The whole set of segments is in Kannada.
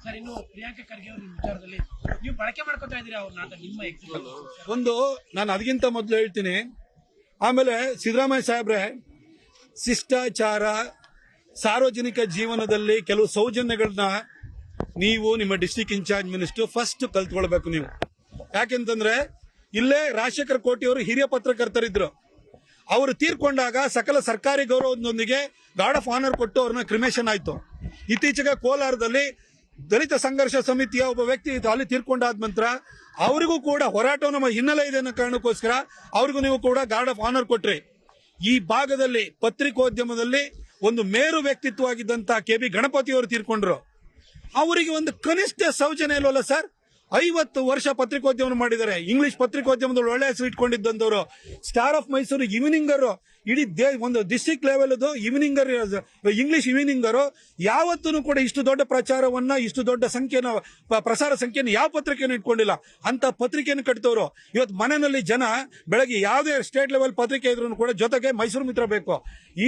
ಸರ್, ಇನ್ನು ಪ್ರಿಯಾಂಕಾ ಖರ್ಗೆ ಅವರ ವಿಚಾರದಲ್ಲಿ ನೀವು ಬಳಕೆ ಮಾಡ್ಕೊತಾ ಇದ್ದೀರಾ ಅವ್ರನ್ನ ನಿಮ್ಮ ಒಂದು ನಾನು ಅದಕ್ಕಿಂತ ಮೊದಲು ಹೇಳ್ತೀನಿ. ಆಮೇಲೆ ಸಿದ್ದರಾಮಯ್ಯ ಸಾಹೇಬ್ರೆ, ಶಿಷ್ಟಾಚಾರ ಸಾರ್ವಜನಿಕ ಜೀವನದಲ್ಲಿ ಕೆಲವು ಸೌಜನ್ಯಗಳನ್ನ ನೀವು ನಿಮ್ಮ ಡಿಸ್ಟ್ರಿಕ್ಟ್ ಇನ್ಚಾರ್ಜ್ ಮಿನಿಸ್ಟರ್ ಫಸ್ಟ್ ಕಲ್ತ್ಕೊಳ್ಬೇಕು. ನೀವು ಯಾಕೆಂತಂದ್ರೆ ಇಲ್ಲೇ ರಾಜಶೇಖರ ಕೋಟಿ ಅವರು ಹಿರಿಯ ಪತ್ರಕರ್ತರಿದ್ರು. ಅವರು ತೀರ್ಕೊಂಡಾಗ ಸಕಲ ಸರ್ಕಾರಿ ಗೌರವದೊಂದಿಗೆ ಗಾರ್ಡ್ ಆಫ್ ಆನರ್ ಕೊಟ್ಟು ಅವ್ರನ್ನ ಕ್ರಿಮೇಷನ್ ಆಯ್ತು. ಇತ್ತೀಚೆಗೆ ಕೋಲಾರದಲ್ಲಿ ದಲಿತ ಸಂಘರ್ಷ ಸಮಿತಿಯ ಒಬ್ಬ ವ್ಯಕ್ತಿ ಅಲ್ಲಿ ತೀರ್ಕೊಂಡಾದ ನಂತರ ಅವರಿಗೂ ಕೂಡ ಹೋರಾಟ ನಮ್ಮ ಹಿನ್ನೆಲೆ ಇದೆ ಅನ್ನೋ ಕಾರಣಕ್ಕೋಸ್ಕರ ಅವ್ರಿಗೂ ನೀವು ಕೂಡ ಗಾರ್ಡ್ ಆಫ್ ಆನರ್ ಕೊಟ್ರಿ. ಈ ಭಾಗದಲ್ಲಿ ಪತ್ರಿಕೋದ್ಯಮದಲ್ಲಿ ಒಂದು ಮೇರು ವ್ಯಕ್ತಿತ್ವ ಆಗಿದ್ದಂತ ಕೆ.ಬಿ. ಗಣಪತಿಯವರು ತೀರ್ಕೊಂಡ್ರು. ಅವರಿಗೆ ಒಂದು ಕನಿಷ್ಠ ಸೌಜನ್ಯ ಇಲ್ವಲ್ಲ ಸರ್? 50 ವರ್ಷ ಪತ್ರಿಕೋದ್ಯಮ ಮಾಡಿದ್ದಾರೆ. ಇಂಗ್ಲಿಷ್ ಪತ್ರಿಕೋದ್ಯಮದಲ್ಲಿ ಒಳ್ಳೆ ಹೆಸರು ಇಟ್ಕೊಂಡಿದ್ದಂಥವ್ರು. ಸ್ಟಾರ್ ಆಫ್ ಮೈಸೂರು ಈವ್ನಿಂಗರ್, ಇಡೀ ಒಂದು ಡಿಸ್ಟ್ರಿಕ್ಟ್ ಲೆವೆಲ್ ಈವ್ನಿಂಗರ್, ಇಂಗ್ಲಿಷ್ ಈವ್ನಿಂಗರ್ ಯಾವತ್ತೂ ಕೂಡ ಇಷ್ಟು ದೊಡ್ಡ ಪ್ರಚಾರವನ್ನ, ಇಷ್ಟು ದೊಡ್ಡ ಸಂಖ್ಯೆನ ಪ್ರಸಾರ ಸಂಖ್ಯೆಯನ್ನು ಯಾವ ಪತ್ರಿಕೆಯನ್ನು ಇಟ್ಕೊಂಡಿಲ್ಲ. ಅಂತ ಪತ್ರಿಕೆಯನ್ನು ಕಟ್ಟಿದವರು ಇವತ್ತು ಮನೆಯಲ್ಲಿ ಜನ ಬೆಳಗ್ಗೆ ಯಾವುದೇ ಸ್ಟೇಟ್ ಲೆವೆಲ್ ಪತ್ರಿಕೆ ಇದ್ರೂ ಕೂಡ ಜೊತೆಗೆ ಮೈಸೂರು ಮಿತ್ರ ಬೇಕು.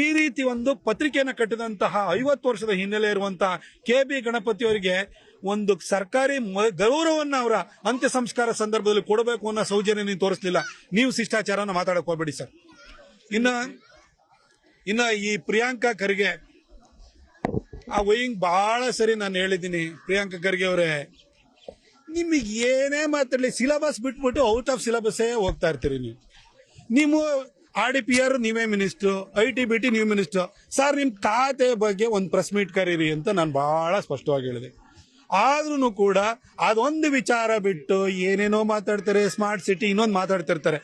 ಈ ರೀತಿ ಒಂದು ಪತ್ರಿಕೆಯನ್ನು ಕಟ್ಟಿದಂತಹ 50 ವರ್ಷದ ಹಿನ್ನೆಲೆ ಇರುವಂತಹ ಕೆ.ಬಿ. ಗಣಪತಿ ಅವರಿಗೆ ಒಂದು ಸರ್ಕಾರಿ ಗೌರವನ್ನ ಅವರ ಅಂತ್ಯ ಸಂಸ್ಕಾರ ಸಂದರ್ಭದಲ್ಲಿ ಕೊಡಬೇಕು ಅನ್ನೋ ಸೌಜನ್ಯ ನೀವು ತೋರಿಸಲಿಲ್ಲ. ನೀವು ಶಿಷ್ಟಾಚಾರನ ಮಾತಾಡಕ್ ಹೋಗ್ಬೇಡಿ ಸರ್. ಇನ್ನ ಈ ಪ್ರಿಯಾಂಕಾ ಖರ್ಗೆ ಆ ವೈಯಿಂಗ್ ಬಹಳ ಸರಿ ನಾನು ಹೇಳಿದ್ದೀನಿ. ಪ್ರಿಯಾಂಕಾ ಖರ್ಗೆ ಅವರೇ, ನಿಮಗೆ ಏನೇ ಮಾತಾಡಲಿ ಸಿಲೆಬಸ್ ಬಿಟ್ಬಿಟ್ಟು ಔಟ್ ಆಫ್ ಸಿಲೆಬಸ್ಸೇ ಹೋಗ್ತಾ ಇರ್ತೀರಿ. ನೀವು RDPR ನೀವೇ ಮಿನಿಸ್ಟರ್, IT/BT ನೀವು ಮಿನಿಸ್ಟರ್. ಸರ್, ನಿಮ್ ಖಾತೆ ಬಗ್ಗೆ ಒಂದು ಪ್ರೆಸ್ ಮೀಟ್ ಕರೀರಿ ಅಂತ ನಾನು ಬಹಳ ಸ್ಪಷ್ಟವಾಗಿ ಹೇಳಿದೆ. ಆದ್ರೂ ಕೂಡ ಅದೊಂದು ವಿಚಾರ ಬಿಟ್ಟು ಏನೇನೋ ಮಾತಾಡ್ತಾರೆ. ಸ್ಮಾರ್ಟ್ ಸಿಟಿ ಇನ್ನೊಂದು ಮಾತಾಡ್ತಿರ್ತಾರೆ.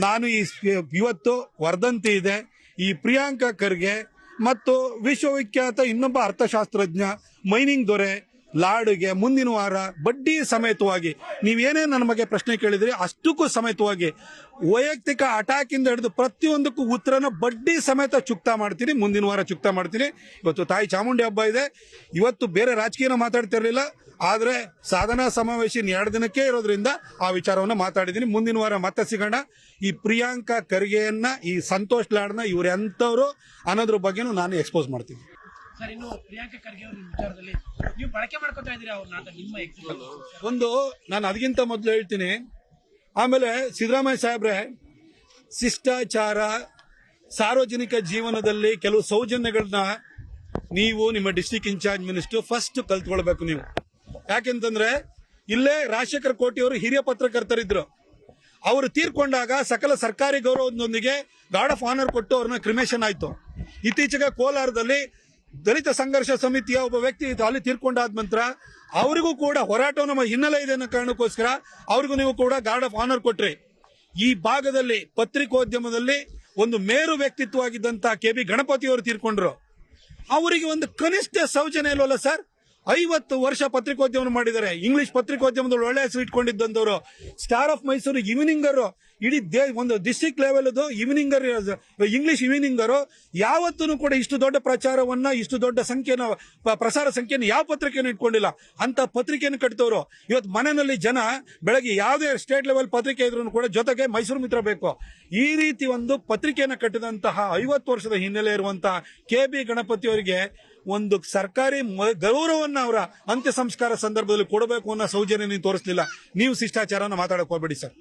ನಾನು ಇವತ್ತು ವರ್ಧಂತಿ ಇದೆ. ಈ ಪ್ರಿಯಾಂಕಾ ಖರ್ಗೆ ಮತ್ತು ವಿಶ್ವವಿಖ್ಯಾತ ಇನ್ನೊಬ್ಬ ಅರ್ಥಶಾಸ್ತ್ರಜ್ಞ ಮೈನಿಂಗ್ ದೊರೆ ಲಾಡುಗೆ ಮುಂದಿನ ವಾರ ಬಡ್ಡಿ ಸಮೇತವಾಗಿ ನೀವೇನೇ ನನ್ನ ಬಗ್ಗೆ ಪ್ರಶ್ನೆ ಕೇಳಿದ್ರಿ ಅಷ್ಟಕ್ಕೂ ಸಮೇತವಾಗಿ ವೈಯಕ್ತಿಕ ಅಟ್ಯಾಕ್ ಇಂದ ಹಿಡಿದು ಪ್ರತಿಯೊಂದಕ್ಕೂ ಉತ್ತರನ ಬಡ್ಡಿ ಸಮೇತ ಚುಕ್ತಾ ಮಾಡ್ತೀನಿ. ಮುಂದಿನ ವಾರ ಚುಕ್ತಾ ಮಾಡ್ತೀನಿ. ಇವತ್ತು ತಾಯಿ ಚಾಮುಂಡಿ ಹಬ್ಬ ಇದೆ. ಇವತ್ತು ಬೇರೆ ರಾಜಕೀಯನ ಮಾತಾಡ್ತಿರ್ಲಿಲ್ಲ, ಆದ್ರೆ ಸಾಧನಾ ಸಮಾವೇಶ 2 ದಿನಕ್ಕೆ ಇರೋದ್ರಿಂದ ಆ ವಿಚಾರವನ್ನ ಮಾತಾಡಿದ್ದೀನಿ. ಮುಂದಿನ ವಾರ ಮತ್ತೆ ಸಿಗೋಣ. ಈ ಪ್ರಿಯಾಂಕಾ ಖರ್ಗೆಯನ್ನ, ಈ ಸಂತೋಷ್ ಲಾಡ್ನ ಇವ್ರು ಎಂತವ್ರು ಅನ್ನೋದ್ರ ಬಗ್ಗೆನೂ ನಾನು ಎಕ್ಸ್ಪೋಸ್ ಮಾಡ್ತೀನಿ. ಸರ್, ಇನ್ನು ಪ್ರಿಯಾಂಕಾ ಖರ್ಗೆ ಅವರ ವಿಚಾರದಲ್ಲಿ ನೀವು ಬಳಕೆ ಮಾಡ್ಕೊತಾ ಇದ್ದೀರಾ ಅವ್ರನ್ನ ನಿಮ್ಮ ಒಂದು ನಾನು ಅದಕ್ಕಿಂತ ಮೊದಲು ಹೇಳ್ತೀನಿ. ಆಮೇಲೆ ಸಿದ್ದರಾಮಯ್ಯ ಸಾಹೇಬ್ರೆ, ಶಿಷ್ಟಾಚಾರ ಸಾರ್ವಜನಿಕ ಜೀವನದಲ್ಲಿ ಕೆಲವು ಸೌಜನ್ಯಗಳನ್ನ ನೀವು ನಿಮ್ಮ ಡಿಸ್ಟ್ರಿಕ್ಟ್ ಇನ್ಚಾರ್ಜ್ ಮಿನಿಸ್ಟರ್ ಫಸ್ಟ್ ಕಲ್ತ್ಕೊಳ್ಬೇಕು. ನೀವು ಯಾಕೆಂತಂದ್ರೆ ಇಲ್ಲೇ ರಾಜಶೇಖರ ಕೋಟಿ ಅವರು ಹಿರಿಯ ಪತ್ರಕರ್ತರಿದ್ರು. ಅವರು ತೀರ್ಕೊಂಡಾಗ ಸಕಲ ಸರ್ಕಾರಿ ಗೌರವದೊಂದಿಗೆ ಗಾರ್ಡ್ ಆಫ್ ಆನರ್ ಕೊಟ್ಟು ಅವ್ರನ್ನ ಕ್ರಿಮೇಷನ್ ಆಯ್ತು. ಇತ್ತೀಚೆಗೆ ಕೋಲಾರದಲ್ಲಿ ದಲಿತ ಸಂಘರ್ಷ ಸಮಿತಿಯ ಒಬ್ಬ ವ್ಯಕ್ತಿ ಅಲ್ಲಿ ತೀರ್ಕೊಂಡಾದ ನಂತರ ಅವರಿಗೂ ಕೂಡ ಹೋರಾಟ ನಮ್ಮ ಹಿನ್ನೆಲೆ ಇದೆ ಅನ್ನೋ ಕಾರಣಕ್ಕೋಸ್ಕರ ಅವ್ರಿಗೂ ನೀವು ಕೂಡ ಗಾರ್ಡ್ ಆಫ್ ಆನರ್ ಕೊಟ್ರಿ. ಈ ಭಾಗದಲ್ಲಿ ಪತ್ರಿಕೋದ್ಯಮದಲ್ಲಿ ಒಂದು ಮೇರು ವ್ಯಕ್ತಿತ್ವ ಆಗಿದ್ದಂತ ಕೆ.ಬಿ. ಗಣಪತಿಯವರು ತೀರ್ಕೊಂಡ್ರು. ಅವರಿಗೆ ಒಂದು ಕನಿಷ್ಠ ಸೌಜನ್ಯ ಇಲ್ವಲ್ಲ ಸರ್? 50 ವರ್ಷ ಪತ್ರಿಕೋದ್ಯಮ ಮಾಡಿದ್ದಾರೆ. ಇಂಗ್ಲಿಷ್ ಪತ್ರಿಕೋದ್ಯಮದಲ್ಲಿ ಒಳ್ಳೆ ಹೆಸರು ಇಟ್ಕೊಂಡಿದ್ದಂಥವ್ರು. ಸ್ಟಾರ್ ಆಫ್ ಮೈಸೂರು ಈವ್ನಿಂಗರ್, ಇಡೀ ಒಂದು ಡಿಸ್ಟ್ರಿಕ್ಟ್ ಲೆವೆಲ್ ಈವ್ನಿಂಗರ್, ಇಂಗ್ಲಿಷ್ ಈವ್ನಿಂಗರ್ ಯಾವತ್ತೂ ಕೂಡ ಇಷ್ಟು ದೊಡ್ಡ ಪ್ರಚಾರವನ್ನ, ಇಷ್ಟು ದೊಡ್ಡ ಸಂಖ್ಯೆನ ಪ್ರಸಾರ ಸಂಖ್ಯೆಯನ್ನು ಯಾವ ಪತ್ರಿಕೆಯನ್ನು ಇಟ್ಕೊಂಡಿಲ್ಲ. ಅಂತ ಪತ್ರಿಕೆಯನ್ನು ಕಟ್ಟಿದವರು ಇವತ್ತು ಮನೆಯಲ್ಲಿ ಜನ ಬೆಳಗ್ಗೆ ಯಾವುದೇ ಸ್ಟೇಟ್ ಲೆವೆಲ್ ಪತ್ರಿಕೆ ಇದ್ರೂ ಕೂಡ ಜೊತೆಗೆ ಮೈಸೂರು ಮಿತ್ರ ಬೇಕು. ಈ ರೀತಿ ಒಂದು ಪತ್ರಿಕೆಯನ್ನು ಕಟ್ಟಿದಂತಹ 50 ವರ್ಷದ ಹಿನ್ನೆಲೆ ಇರುವಂತಹ ಕೆ.ಬಿ. ಗಣಪತಿ ಅವರಿಗೆ ಒಂದು ಸರ್ಕಾರಿ ಗೌರವನ್ನ ಅವರ ಅಂತ್ಯ ಸಂಸ್ಕಾರ ಸಂದರ್ಭದಲ್ಲಿ ಕೊಡಬೇಕು ಅನ್ನೋ ಸೌಜನ್ಯ ನೀವು ತೋರಿಸಲಿಲ್ಲ. ನೀವು ಶಿಷ್ಟಾಚಾರನ ಮಾತಾಡಕ್ ಹೋಗ್ಬೇಡಿ ಸರ್.